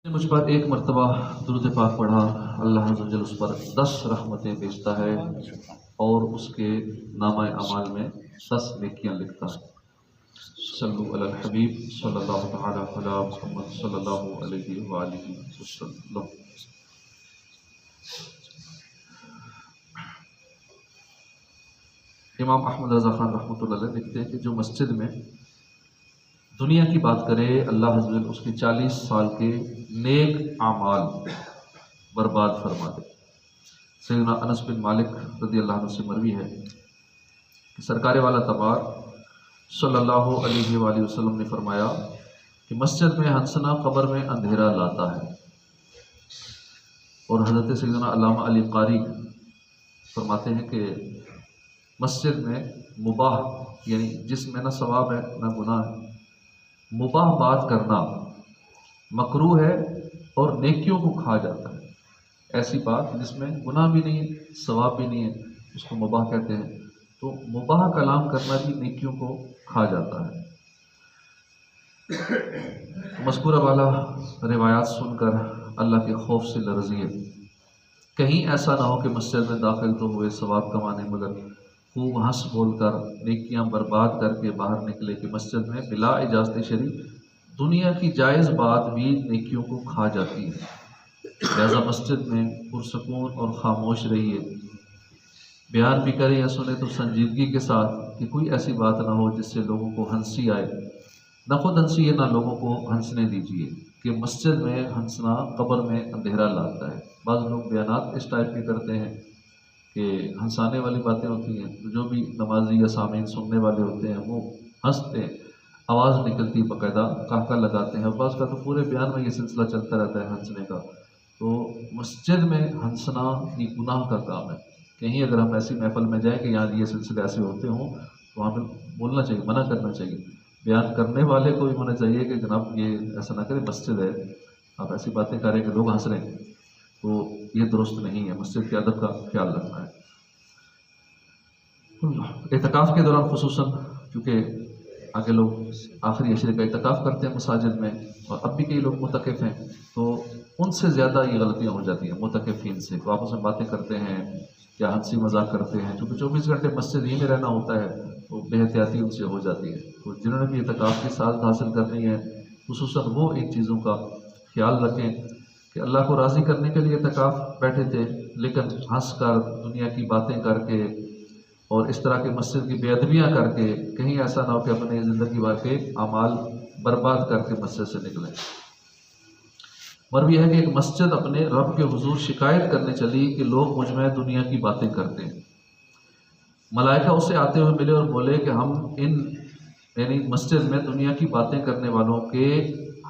مجھ پر ایک مرتبہ درود پاک پڑھا، اللہ عز و جل اس پر 10 رحمتیں بھیجتا ہے اور اس کے نامہ اعمال میں 10 نیکیاں لکھتا ہے۔ صلو علی الحبیب صلی اللہ تعالی علی محمد صلی اللہ علیہ وآلہ وسلم۔ امام احمد رضا خان رحمۃ اللہ علیہ لکھتے ہیں کہ جو مسجد میں دنیا کی بات کرے، اللہ عز و جل اس کے 40 سال کے نیک اعمال برباد فرما دے۔ سیدنا انس بن مالک رضی اللہ عنہ سے مروی ہے کہ سرکار والا تبار صلی اللہ علیہ وآلہ وسلم نے فرمایا کہ مسجد میں ہنسنا قبر میں اندھیرا لاتا ہے۔ اور حضرت سیدنا علامہ علی قاری فرماتے ہیں کہ مسجد میں مباح، یعنی جس میں نہ ثواب ہے نہ گناہ ہے، مباح بات کرنا مکروہ ہے اور نیکیوں کو کھا جاتا ہے۔ ایسی بات جس میں گناہ بھی نہیں ہے، ثواب بھی نہیں ہے، اس کو مباح کہتے ہیں۔ تو مباح کلام کرنا بھی نیکیوں کو کھا جاتا ہے۔ مذکورہ والا روایات سن کر اللہ کے خوف سے لرزیے، کہیں ایسا نہ ہو کہ مسجد میں داخل تو ہوئے ثواب کمانے، مگر خوب ہنس بول کر نیکیاں برباد کر کے باہر نکلے کہ مسجد میں بلا اجازت شرعی دنیا کی جائز بات بھی نیکیوں کو کھا جاتی ہے۔ لہذا مسجد میں پرسکون اور خاموش رہیے، بیان بھی کریں یا سنیں تو سنجیدگی کے ساتھ، کہ کوئی ایسی بات نہ ہو جس سے لوگوں کو ہنسی آئے، نہ خود ہنسیے نہ لوگوں کو ہنسنے دیجیے، کہ مسجد میں ہنسنا قبر میں اندھیرا لاتا ہے۔ بعض لوگ بیانات اس ٹائپ کے کرتے ہیں کہ ہنسانے والی باتیں ہوتی ہیں، تو جو بھی نمازی یا سامعین سننے والے ہوتے ہیں وہ ہنستے ہیں، آواز نکلتی باقاعدہ، قہقہ لگاتے ہیں۔ بعض کا تو پورے بیان میں یہ سلسلہ چلتا رہتا ہے ہنسنے کا۔ تو مسجد میں ہنسنا یہ گناہ کا کام ہے۔ کہیں اگر ہم ایسی محفل میں جائیں کہ یہاں یہ سلسلے ایسے ہوتے ہوں تو ہمیں بولنا چاہیے، منع کرنا چاہیے، بیان کرنے والے کو بھی ہونا چاہیے کہ جناب یہ ایسا نہ کریں، مسجد ہے، آپ ایسی باتیں کریں کہ لوگ ہنس رہے ہیں، تو یہ درست نہیں ہے۔ مسجد کے ادب کا خیال رکھنا ہے۔ اعتکاف کے دوران خصوصاً کیونکہ آگے لوگ آخری عشرے کا اعتکاف کرتے ہیں مساجد میں، اور اب بھی کئی لوگ معتکف ہیں، تو ان سے زیادہ یہ غلطیاں ہو جاتی ہیں معتکفین سے، تو آپس میں باتیں کرتے ہیں یا ہنسی مذاق کرتے ہیں، کیونکہ 24 گھنٹے مسجد ہی میں رہنا ہوتا ہے، تو بے احتیاطی ان سے ہو جاتی ہے۔ تو جنہوں نے بھی اعتکاف کی سعادت حاصل کرنی ہے، خصوصاً وہ ان چیزوں کا خیال رکھیں کہ اللہ کو راضی کرنے کے لیے اعتکاف بیٹھے تھے، لیکن ہنس کر دنیا کی باتیں کر کے اور اس طرح کے مسجد کی بے ادبیاں کر کے کہیں ایسا نہ ہو کہ اپنے زندگی بھر کے اعمال برباد کر کے مسجد سے نکلیں۔ مروی ہے کہ ایک مسجد اپنے رب کے حضور شکایت کرنے چلی کہ لوگ مجھ میں دنیا کی باتیں کرتے ہیں۔ ملائکہ اسے آتے ہوئے ملے اور بولے کہ ہم یعنی مسجد میں دنیا کی باتیں کرنے والوں کے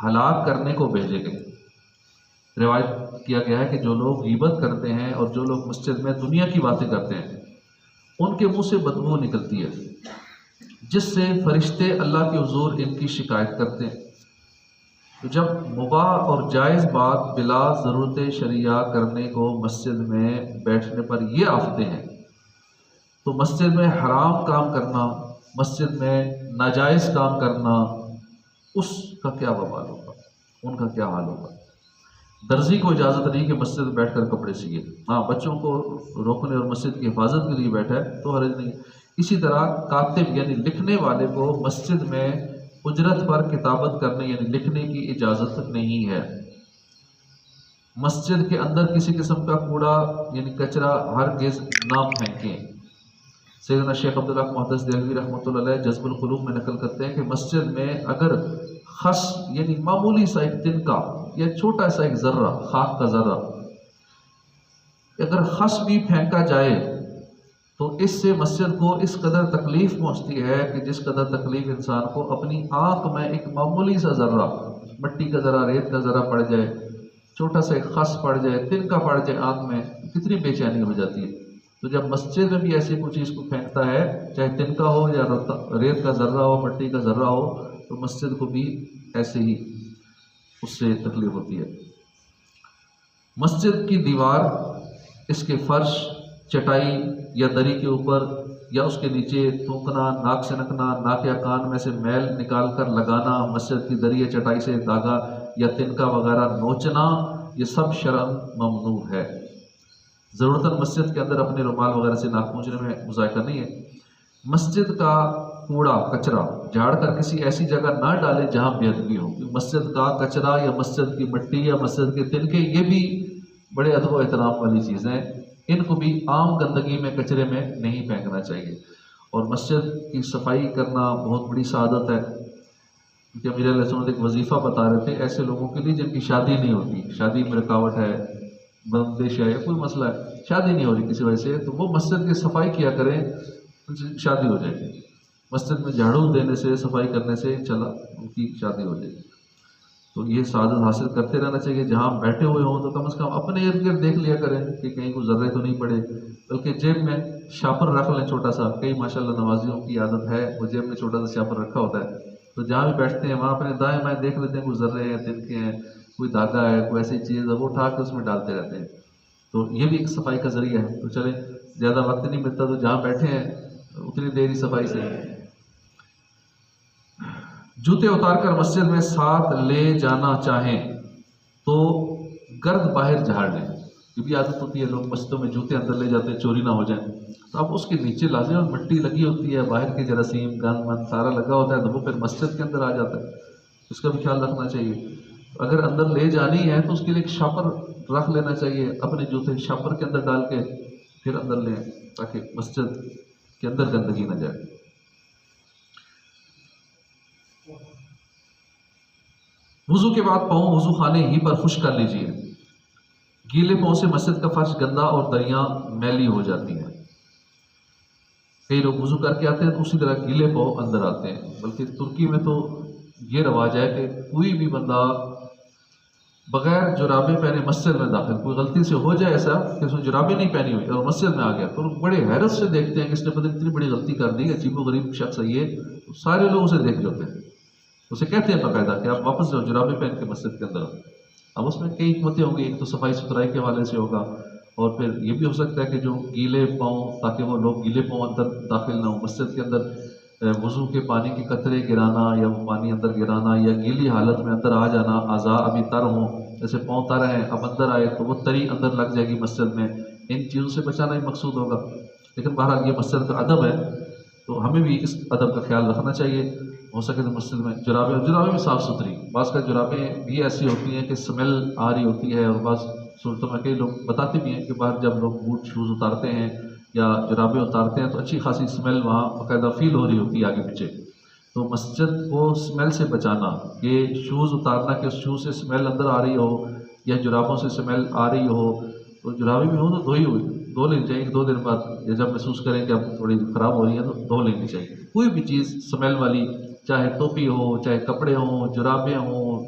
ہلاک کرنے کو بھیجے گئے۔ روایت کیا گیا ہے کہ جو لوگ غیبت کرتے ہیں اور جو لوگ مسجد میں دنیا کی باتیں کرتے ہیں، ان کے منہ سے بدبو نکلتی ہے، جس سے فرشتے اللہ کے حضور ان کی شکایت کرتے ہیں۔ تو جب مباح اور جائز بات بلا ضرورت شرعیہ کرنے کو مسجد میں بیٹھنے پر یہ آفتے ہیں، تو مسجد میں حرام کام کرنا، مسجد میں ناجائز کام کرنا، اس کا کیا وبال ہوگا، ان کا کیا حال ہوگا۔ درزی کو اجازت نہیں کہ مسجد میں بیٹھ کر کپڑے سیے، ہاں بچوں کو روکنے اور مسجد کی حفاظت کے لیے بیٹھا ہے تو حرج نہیں۔ اسی طرح کاتب یعنی لکھنے والے کو مسجد میں اجرت پر کتابت کرنے یعنی لکھنے کی اجازت نہیں ہے۔ مسجد کے اندر کسی قسم کا کوڑا یعنی کچرا ہرگز نہ پھینکیں۔ سیدنا شیخ عبداللہ محدث دہلوی رحمۃ اللہ علیہ جذب القلوب میں نقل کرتے ہیں کہ مسجد میں اگر خس یعنی معمولی سا ایک تنکا یا چھوٹا سا ایک ذرہ، خاک کا ذرہ، اگر خس بھی پھینکا جائے تو اس سے مسجد کو اس قدر تکلیف پہنچتی ہے کہ جس قدر تکلیف انسان کو اپنی آنکھ میں ایک معمولی سا ذرہ، مٹی کا ذرہ، ریت کا ذرہ پڑ جائے، چھوٹا سا ایک خس پڑ جائے، تنکا پڑ جائے آنکھ میں، کتنی بے چینی ہو جاتی ہے۔ تو جب مسجد میں بھی ایسی کوئی چیز کو پھینکتا ہے، چاہے تنکا ہو یا ریت کا ذرہ ہو، مٹی کا ذرہ ہو، تو مسجد کو بھی ایسے ہی اس سے تکلیف ہوتی ہے۔ مسجد کی دیوار، اس کے فرش، چٹائی یا دری کے اوپر یا اس کے نیچے تھوکنا، ناک سنکنا، ناک یا کان میں سے میل نکال کر لگانا، مسجد کی دری یا چٹائی سے داغا یا تنکا وغیرہ نوچنا، یہ سب شرعاً ممنوع ہے۔ ضرورتاً مسجد کے اندر اپنے رومال وغیرہ سے ناک پونچھنے میں مذائقہ نہیں ہے۔ مسجد کا کوڑا کچرا جھاڑ کر کسی ایسی جگہ نہ ڈالے جہاں بے ادبی ہو، کیونکہ مسجد کا کچرا یا مسجد کی مٹی یا مسجد کے تنکے یہ بھی بڑے ادب و احترام والی چیزیں ہیں، ان کو بھی عام گندگی میں کچرے میں نہیں پھینکنا چاہیے۔ اور مسجد کی صفائی کرنا بہت بڑی سعادت ہے، کیونکہ امیر علیہ السلام ایک وظیفہ بتا رہے تھے ایسے لوگوں کے لیے جن کی شادی نہیں ہوتی، شادی میں رکاوٹ ہے، بندش ہے یا کوئی مسئلہ ہے، شادی نہیں ہو رہی کسی وجہ سے، تو وہ مسجد کی صفائی کیا کریں، ان سے شادی ہو جائے گی۔ مسجد میں جھاڑو دینے سے، صفائی کرنے سے انشاءاللہ ان کی شادی ہو جائے گی۔ تو یہ سعادت حاصل کرتے رہنا چاہیے۔ جہاں بیٹھے ہوئے ہوں تو کم از کم اپنے ارد گرد دیکھ لیا کریں کہ کہیں کوئی ذرے تو نہیں پڑے، بلکہ جیب میں شاپر رکھ لیں چھوٹا سا۔ کئی ماشاءاللہ نوازیوں کی عادت ہے وہ جیب میں چھوٹا سا شاپر رکھا ہوتا ہے، تو جہاں بھی بیٹھتے ہیں وہاں اپنے دائیں بائیں دیکھ لیتے ہیں کوئی ذرے ہیں، تنکے ہیں، کوئی دھاگا ہے، کوئی ایسی چیز ہے، وہ اٹھا کے اس میں ڈالتے رہتے ہیں۔ تو یہ بھی ایک صفائی کا ذریعہ ہے۔ تو چلیں، زیادہ وقت نہیں ملتا تو جہاں بیٹھے ہیں اتنی دیر ہی صفائی سے۔ جوتے اتار کر مسجد میں ساتھ لے جانا چاہیں تو گرد باہر جھاڑ لیں۔ یہ بھی عادت ہوتی ہے، لوگ مسجدوں میں جوتے اندر لے جاتے ہیں چوری نہ ہو جائیں، تو اب اس کے نیچے لازم اور مٹی لگی ہوتی ہے، باہر کے جراثیم گند مند سارا لگا ہوتا ہے، تو وہ پھر مسجد کے اندر آ جاتا ہے، اس کا بھی خیال رکھنا چاہیے۔ اگر اندر لے جانی ہے تو اس کے لیے ایک شاپر رکھ لینا چاہیے، اپنے جوتے شاپر کے اندر ڈال کے پھر اندر لیں تاکہ مسجد کے اندر گندگی نہ جائے۔ وضو کے بعد پاؤں وضو خانے ہی پر خشک کر لیجیے۔ گیلے پاؤں سے مسجد کا فرش گندا اور دریاں میلی ہو جاتی ہیں۔ کئی لوگ وضو کر کے آتے ہیں تو اسی طرح گیلے پاؤں اندر آتے ہیں، بلکہ ترکی میں تو یہ رواج ہے کہ کوئی بھی بندہ بغیر جرابیں پہنے مسجد میں داخل، کوئی غلطی سے ہو جائے ایسا کہ اس نے جرابیں نہیں پہنی ہوئی اور مسجد میں آ گیا تو لوگ بڑے حیرت سے دیکھتے ہیں کہ اس نے پتہ نہیں اتنی بڑی غلطی کر دی، عجیب و غریب شخص ہے یہ، تو سارے لوگ اسے دیکھ رہے ہوتے ہیں، اسے کہتے ہیں باقاعدہ کہ آپ واپس جاؤ، جرابیں پہن کے مسجد کے اندر۔ اب اس میں کئی حکمتیں ہوں گی، ایک تو صفائی ستھرائی کے حوالے سے ہوگا، اور پھر یہ بھی ہو سکتا ہے کہ جو گیلے پاؤں، تاکہ وہ لوگ گیلے پاؤں اندر داخل نہ ہوں مسجد کے اندر، وضو کے پانی کے قطرے گرانا یا وہ پانی اندر گرانا یا گیلی حالت میں اندر آ جانا، اعضاء ابھی تر ہوں، جیسے پاؤں تر ہیں اب اندر آئے تو وہ تری اندر لگ جائے گی مسجد میں، ان چیزوں سے بچانا ہی مقصود ہوگا۔ لیکن بہرحال یہ مسجد کا ادب ہے تو ہمیں بھی اس ادب کا خیال رکھنا چاہیے، ہو سکے تو مسجد میں جرابیں بھی صاف ستھری، بعض کا جرابیں بھی ایسی ہوتی ہیں کہ سمیل آ رہی ہوتی ہے، اور بعض صورتوں میں کئی لوگ بتاتے بھی ہیں کہ باہر جب لوگ بوٹ شوز اتارتے ہیں یا جرابیں اتارتے ہیں تو اچھی خاصی سمیل وہاں باقاعدہ فیل ہو رہی ہوتی ہے آگے پیچھے، تو مسجد کو سمیل سے بچانا، یہ شوز اتارنا کہ اس شوز سے سمیل اندر آ رہی ہو یا جرابوں سے سمیل آ رہی ہو، تو جرابیں بھی ہوں تو دھو لینی چاہیے 2 دن بعد، یا جب محسوس کریں کہ اب تھوڑی خراب ہو رہی ہیں تو دھو لینی چاہیے۔ کوئی بھی چیز سمیل والی، چاہے ٹوپی ہو، چاہے کپڑے ہوں، جرابیں ہوں،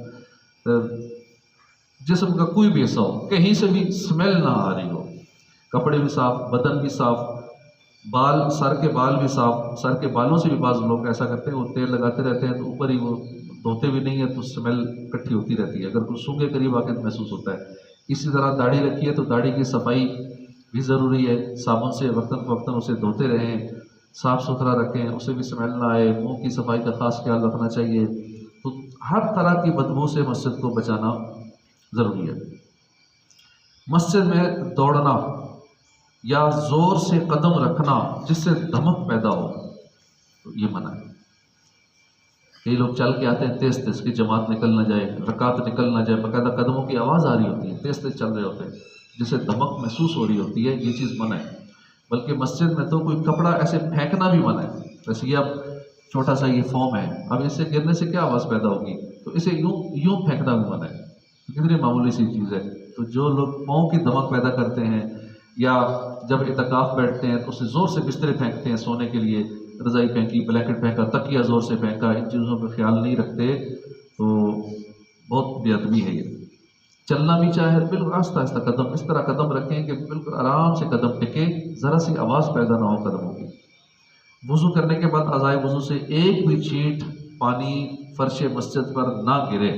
جسم کا کوئی بھی حصہ ہو، کہیں سے بھی سمیل نہ آ رہی ہو، کپڑے بھی صاف، بدن بھی صاف، سر کے بال بھی صاف، سر کے بالوں سے بھی بعض لوگ ایسا کرتے ہیں وہ تیل لگاتے رہتے ہیں تو اوپر ہی وہ دھوتے بھی نہیں ہے تو سمیل اکٹھی ہوتی رہتی ہے، اگر کوئی سونگے قریب آ کے تو محسوس ہوتا ہے۔ اسی طرح داڑھی رکھی ہے تو داڑھی کی صفائی بھی ضروری ہے، صابن سے وقتاً فوقتاً اسے دھوتے رہیں، صاف ستھرا رکھیں، اسے بھی سمیل نہ آئے، منہ کی صفائی کا خاص خیال رکھنا چاہیے، تو ہر طرح کی بدبو سے مسجد کو بچانا ضروری ہے۔ مسجد میں دوڑنا یا زور سے قدم رکھنا جس سے دھمک پیدا ہو تو یہ منع ہے۔ کئی لوگ چل کے آتے ہیں تیز تیز کہ جماعت نکل نہ جائے، رکعت نکل نہ جائے، باقاعدہ قدموں کی آواز آ رہی ہوتی ہے، تیز تیز چل رہے ہوتے ہیں، جس سے دھمک محسوس ہو رہی ہوتی ہے، یہ چیز منع ہے۔ بلکہ مسجد میں تو کوئی کپڑا ایسے پھینکنا بھی منع ہے، جیسے یہ اب چھوٹا سا یہ فوم ہے، اب اس سے گرنے سے کیا آواز پیدا ہوگی، تو اسے یوں پھینکنا بھی منع ہے، کتنی معمولی سی چیز ہے۔ تو جو لوگ پاؤں کی دھمک پیدا کرتے ہیں یا جب اعتکاف بیٹھتے ہیں تو اسے زور سے بسترے پھینکتے ہیں سونے کے لیے، رضائی پھینکی، بلیکٹ پھینکا، تکیہ زور سے پھینکا، ان چیزوں پہ خیال نہیں رکھتے تو بہت بے ادبی ہے یہ۔ چلنا بھی چاہے بالکل آہستہ آہستہ قدم اس طرح قدم رکھیں کہ بالکل آرام سے قدم ٹکے، ذرا سی آواز پیدا نہ ہو قدموں کی۔ وضو کرنے کے بعد اعضائے وضو سے ایک بھی چھینٹ پانی فرش مسجد پر نہ گرے۔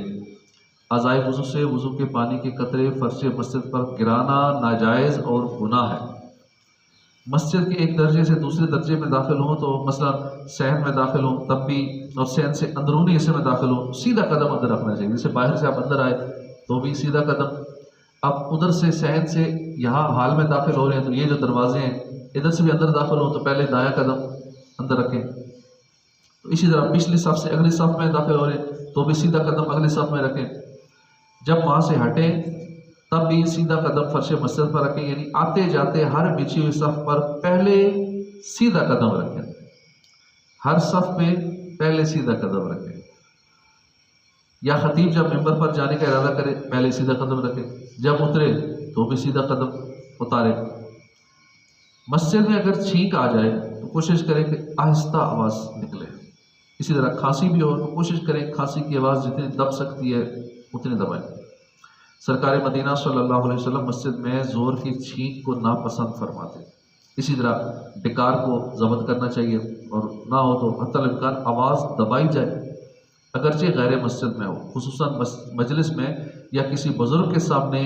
اعضائے وضو سے وضو کے پانی کے قطرے فرش مسجد پر گرانا ناجائز اور گناہ ہے۔ مسجد کے ایک درجے سے دوسرے درجے میں داخل ہوں تو مثلا صحن میں داخل ہوں تب بھی، اور صحن سے اندرونی حصے میں داخل ہوں سیدھا قدم اندر رکھنا چاہیے. جیسے باہر سے آپ اندر آئے تو بھی سیدھا قدم. اب ادھر سے صحن سے یہاں حال میں داخل ہو رہے ہیں تو یہ جو دروازے ہیں ادھر سے بھی اندر داخل ہوں تو پہلے دایاں قدم اندر رکھیں. تو اسی طرح پچھلی صف سے اگلی صف میں داخل ہو رہے ہیں تو بھی سیدھا قدم اگلی صف میں رکھیں. جب وہاں سے ہٹیں تب بھی سیدھا قدم فرش مسجد پر رکھیں، یعنی آتے جاتے ہر بچھی ہوئی صف پر پہلے سیدھا قدم رکھیں. ہر صف میں پہلے سیدھا قدم رکھیں. یا خطیب جب ممبر پر جانے کا ارادہ کرے پہلے سیدھا قدم رکھے، جب اترے تو بھی سیدھا قدم اتارے. مسجد میں اگر چھینک آ جائے تو کوشش کریں کہ آہستہ آواز نکلے. اسی طرح کھانسی بھی ہو تو کوشش کریں کھانسی کی آواز جتنی دب سکتی ہے اتنی دبائیں. سرکار مدینہ صلی اللہ علیہ وسلم مسجد میں زور کی چھینک کو ناپسند فرماتے. اسی طرح ڈکار کو ضبط کرنا چاہیے، اور نہ ہو تو حتی الامکان آواز دبائی جائے اگرچہ غیر مسجد میں ہو. خصوصاً مجلس میں یا کسی بزرگ کے سامنے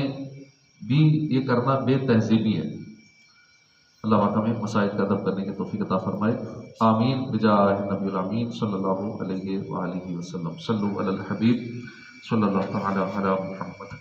بھی یہ کرنا بے تہذیبی ہے. اللہ پاک ہمیں مساجد کا ادب کرنے کی توفیق عطا فرمائے. آمین بجاہ نبی الامین صلی اللہ علیہ وآلہ وسلم. صلو علی الحبیب صلی اللہ تعالی علی محمد.